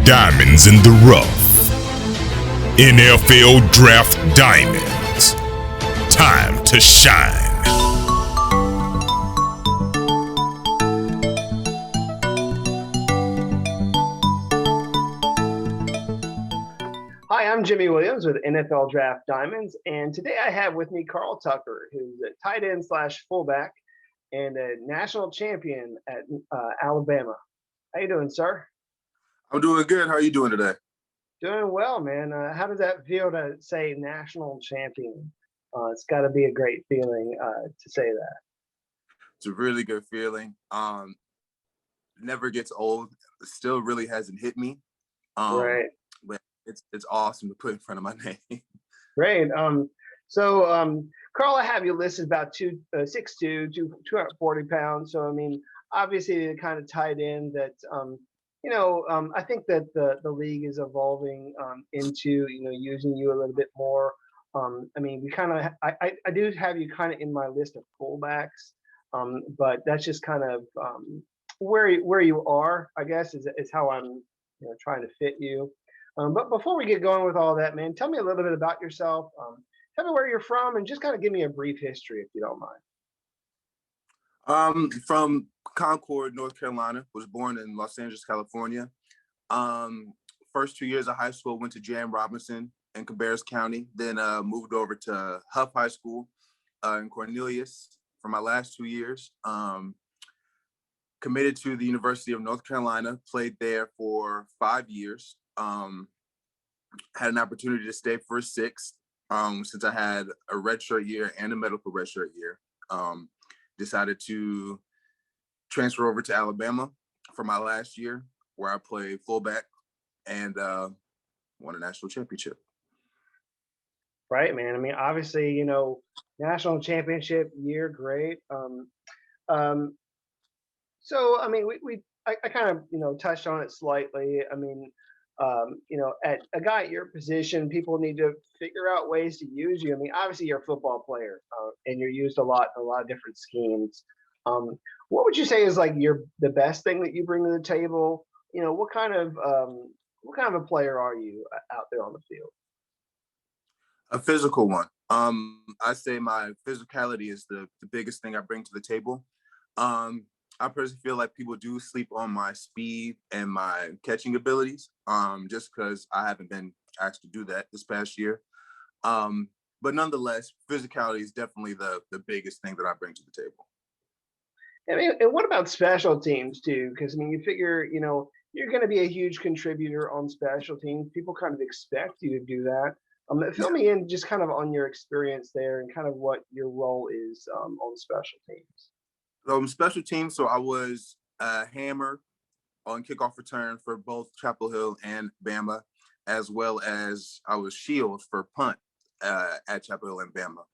diamonds in the rough. NFL Draft Diamonds. Time to shine. Hi, I'm Jimmy Williams with NFL Draft Diamonds, and today I have with me Carl Tucker, who's a tight end slash fullback and a national champion at Alabama. How you doing, sir? I'm doing good. How are you doing today? Doing well, man. How does that feel to say national champion? It's got to be a great feeling to say that. It's a really good feeling. Never gets old. It still really hasn't hit me. Right. But it's awesome to put in front of my name. Great. Carl, I have you listed about 6'2", 240 pounds. So, I mean, obviously the kind of tight end that, I think that the league is evolving into, using you a little bit more. I do have you kind of in my list of fullbacks, but that's just kind of where you are, I guess, is how I'm trying to fit you. But before we get going with all that, man, tell me a little bit about yourself. Tell me where you're from, and just kind of give me a brief history, if you don't mind. From Concord, North Carolina. Was born in Los Angeles, California. First 2 years of high school went to J.M. Robinson in Cabarrus County. Then moved over to Huff High School in Cornelius for my last 2 years. Committed to the University of North Carolina. Played there for 5 years. Had an opportunity to stay for 6 since I had a redshirt year and a medical redshirt year. Decided to transfer over to Alabama for my last year, where I played fullback and won a national championship. Right, man. I mean, obviously, national championship year, great. So, I mean, I kind of, touched on it slightly. I mean, at a guy at your position, people need to figure out ways to use you. I mean, obviously you're a football player and you're used a lot in a lot of different schemes. What would you say is like the best thing that you bring to the table? What kind of a player are you out there on the field? A physical one. I say my physicality is the biggest thing I bring to the table. I personally feel like people do sleep on my speed and my catching abilities, just because I haven't been asked to do that this past year. But nonetheless, physicality is definitely the biggest thing that I bring to the table. I mean, and what about special teams too? Because I mean, you figure, you're going to be a huge contributor on special teams. People kind of expect you to do that. Fill me in just kind of on your experience there and kind of what your role is on special teams. Special teams, so I was a hammer on kickoff return for both Chapel Hill and Bama, as well as I was shield for punt at Chapel Hill and Bama.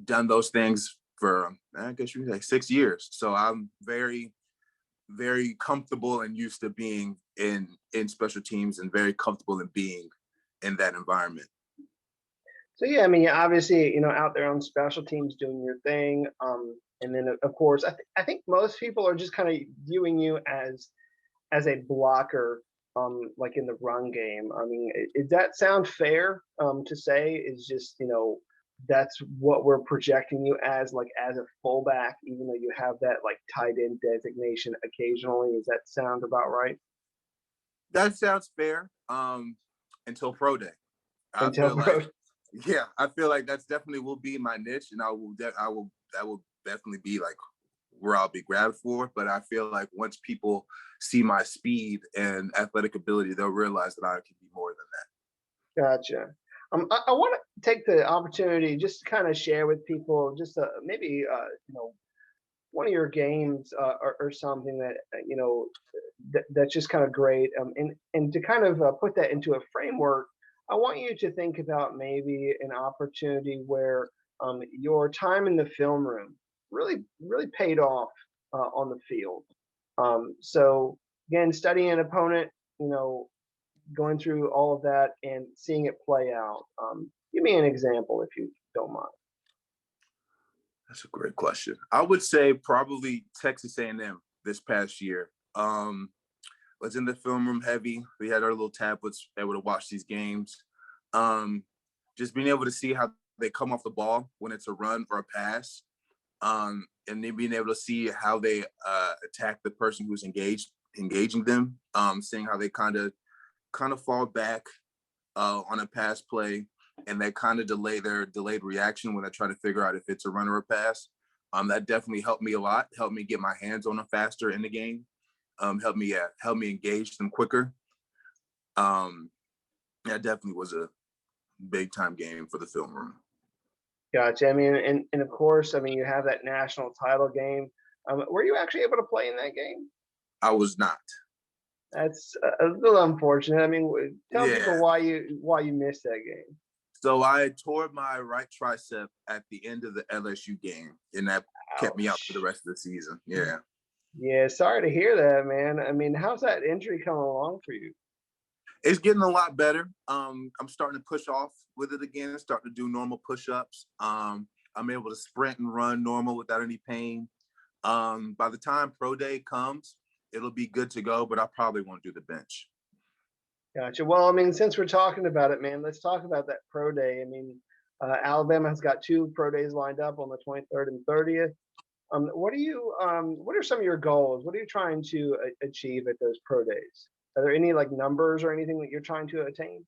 Done those things for, I guess you could say, 6 years. So I'm very, very comfortable and used to being in special teams and very comfortable in being in that environment. So yeah, I mean, obviously, out there on special teams doing your thing, and then of course, I think most people are just kind of viewing you as a blocker, like in the run game. I mean, does that sound fair to say? Is just that's what we're projecting you as, like as a fullback, even though you have that like tight end designation occasionally. Does that sound about right? That sounds fair. Until pro day, Yeah, I feel like that's definitely will be my niche, and that will definitely be like where I'll be grabbed for. But I feel like once people see my speed and athletic ability, they'll realize that I can be more than that. Gotcha. I want to take the opportunity just to kind of share with people just maybe one of your games or something that that's just kind of great. And to kind of put that into a framework, I want you to think about maybe an opportunity where your time in the film room really, really paid off on the field. So again, studying an opponent, going through all of that and seeing it play out. Give me an example if you don't mind. That's a great question. I would say probably Texas A&M this past year. Was in the film room heavy. We had our little tablets able to watch these games. Just being able to see how they come off the ball when it's a run or a pass, and then being able to see how they attack the person who's engaging them, seeing how they kind of fall back on a pass play, and they kind of delay their delayed reaction when they try to figure out if it's a run or a pass. That definitely helped me a lot. Helped me get my hands on them faster in the game. Helped me engage them quicker. That definitely was a big time game for the film room. Gotcha. I mean, and of course, I mean, you have that national title game. Were you actually able to play in that game? I was not. That's a little unfortunate. I mean, tell people Yeah. why you missed that game. So I tore my right tricep at the end of the LSU game, and that kept me out for the Ouch. rest of the season. Yeah. Yeah, sorry to hear that, man. I mean, how's that injury coming along for you? It's getting a lot better. I'm starting to push off with it again, starting to do normal push-ups. I'm able to sprint and run normal without any pain. By the time pro day comes, it'll be good to go, but I probably won't do the bench. Gotcha. Well, I mean, since we're talking about it, man, let's talk about that pro day. I mean, Alabama has got 2 pro days lined up on the 23rd and 30th. What are some of your goals? What are you trying to achieve at those pro days? Are there any like numbers or anything that you're trying to attain?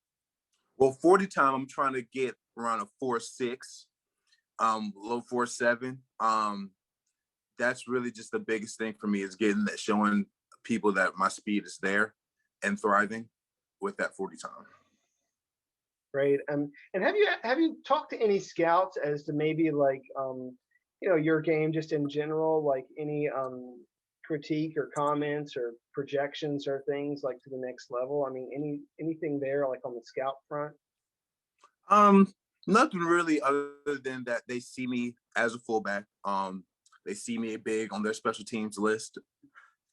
Well, 40 time, I'm trying to get around a 4.6, low 4.7. That's really just the biggest thing for me, is getting that, showing people that my speed is there and thriving with that 40 time. Great. And have you talked to any scouts as to maybe like your game just in general, like any critique or comments or projections or things like to the next level? I mean, anything there like on the scout front? Nothing really, other than that they see me as a fullback. They see me big on their special teams list.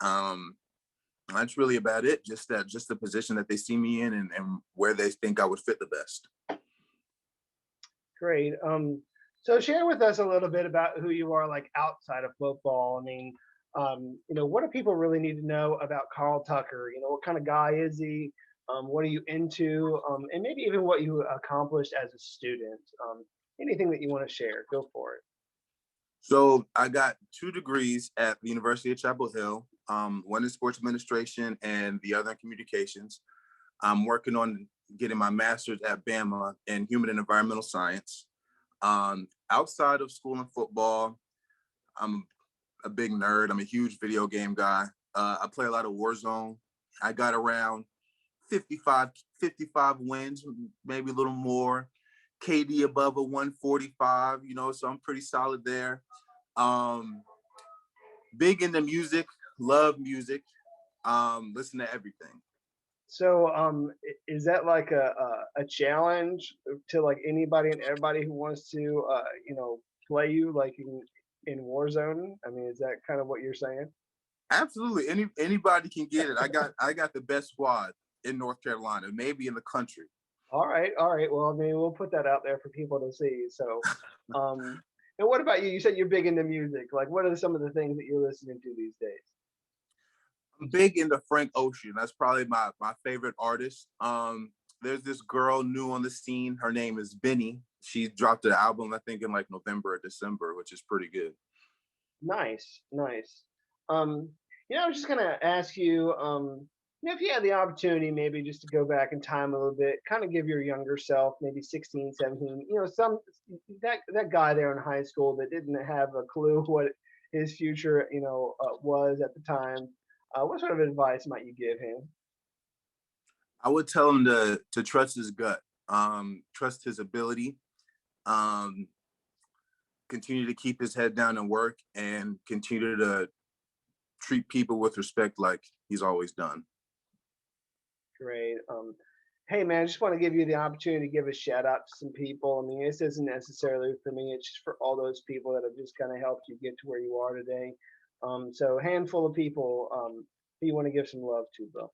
That's really about it. Just the position that they see me in, and where they think I would fit the best. Great. So share with us a little bit about who you are like outside of football. I mean, what do people really need to know about Carl Tucker? What kind of guy is he? What are you into? And maybe even what you accomplished as a student. Anything that you want to share, go for it. So I got 2 degrees at the University of Chapel Hill, one in sports administration and the other in communications. I'm working on getting my master's at Bama in human and environmental science. Outside of school and football, I'm a big nerd. I'm a huge video game guy. I play a lot of Warzone. I got around 55 wins, maybe a little more. KD above a 145, so I'm pretty solid there. Big into music, love music, listen to everything. So is that like a challenge to like anybody and everybody who wants to play you like in Warzone? I mean, is that kind of what you're saying? Absolutely. Anybody can get it. I got the best squad in North Carolina, maybe in the country. All right. Well, I mean, we'll put that out there for people to see. So, and what about you? You said you're big into music. Like, what are some of the things that you're listening to these days? I'm big into Frank Ocean. That's probably my favorite artist. There's this girl new on the scene. Her name is Benny. She dropped an album, I think, in like November or December, which is pretty good. Nice. I was just gonna ask you, if you had the opportunity maybe just to go back in time a little bit, kind of give your younger self, maybe 16, 17, that guy there in high school that didn't have a clue what his future, was at the time. What sort of advice might you give him? I would tell him to trust his gut, trust his ability, continue to keep his head down and work, and continue to treat people with respect like he's always done. Great. Hey man, I just want to give you the opportunity to give a shout out to some people. I mean, this isn't necessarily for me, it's just for all those people that have just kind of helped you get to where you are today. So a handful of people who you want to give some love to, bro.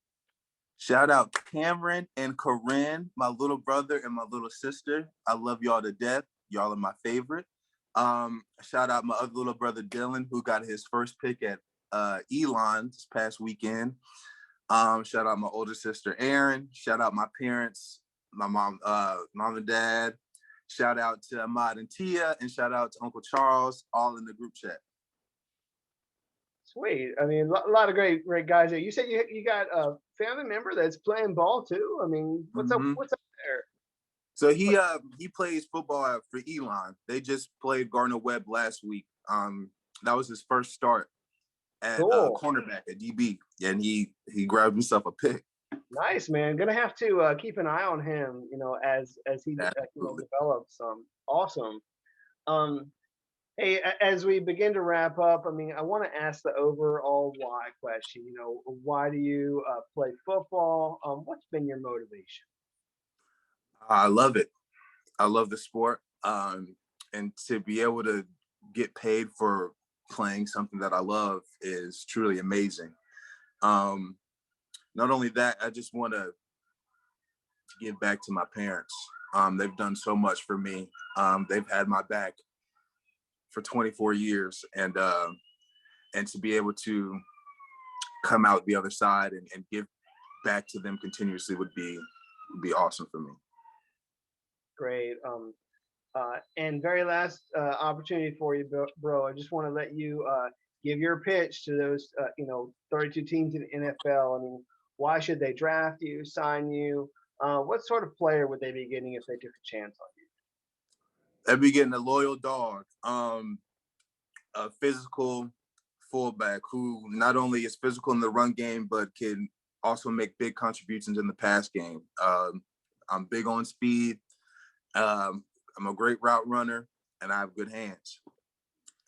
Shout out Cameron and Corinne, my little brother and my little sister. I love y'all to death. Y'all are my favorite. Shout out my other little brother Dylan, who got his first pick at Elon this past weekend. Shout out my older sister, Erin. Shout out my parents, my mom and dad. Shout out to Ahmad and Tia, and shout out to Uncle Charles, all in the group chat. Sweet. I mean, a lot of great guys there. You said you got a family member that's playing ball too. I mean, what's up? What's up there? So he plays football for Elon. They just played Gardner Webb last week. That was his first start at cornerback at DB, and he grabbed himself a pick. Nice, man. Gonna have to keep an eye on him, as he develops. Awesome. Hey, as we begin to wrap up, I mean, I want to ask the overall why question. Why do you play football? What's been your motivation? I love it. I love the sport, and to be able to get paid for playing something that I love is truly amazing. Not only that, I just want to give back to my parents. They've done so much for me. They've had my back for 24 years, and to be able to come out the other side and give back to them continuously would be awesome for me. Great. And very last opportunity for you, bro. I just want to let you give your pitch to those 32 teams in the NFL. I mean, why should they draft you, sign you? What sort of player would they be getting if they took a chance on you? They'd be getting a loyal dog, a physical fullback who not only is physical in the run game, but can also make big contributions in the pass game. I'm big on speed. I'm a great route runner, and I have good hands.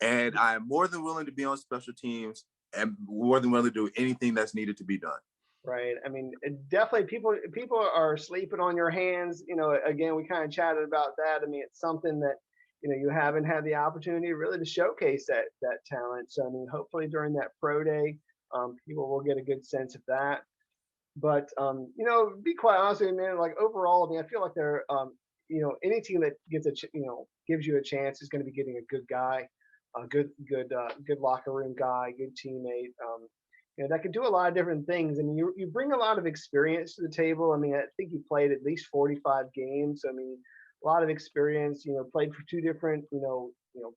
And I'm more than willing to be on special teams and more than willing to do anything that's needed to be done. Right. I mean, definitely people are sleeping on your hands. Again, we kind of chatted about that. I mean, it's something that, you haven't had the opportunity really to showcase that talent. So, I mean, hopefully during that pro day, people will get a good sense of that. But, be quite honest with you, man, like overall, I mean, I feel like they're, any team that gives you a chance is going to be getting a good guy, a good locker room guy, good teammate. That could do a lot of different things. I mean, you bring a lot of experience to the table. I mean, I think you played at least 45 games. I mean, a lot of experience. Played for two different,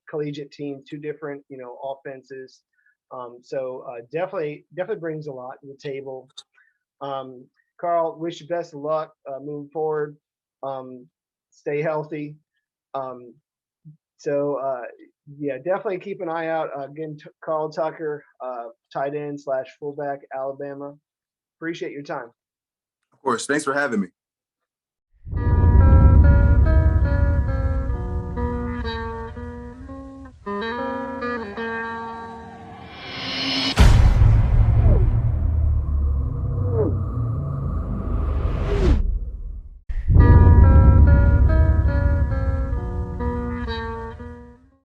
collegiate teams, two different, offenses. So definitely brings a lot to the table. Carl, wish you best of luck moving forward. Stay healthy. Yeah, definitely keep an eye out. Again, Carl Tucker, tight end / fullback, Alabama. Appreciate your time. Of course. Thanks for having me.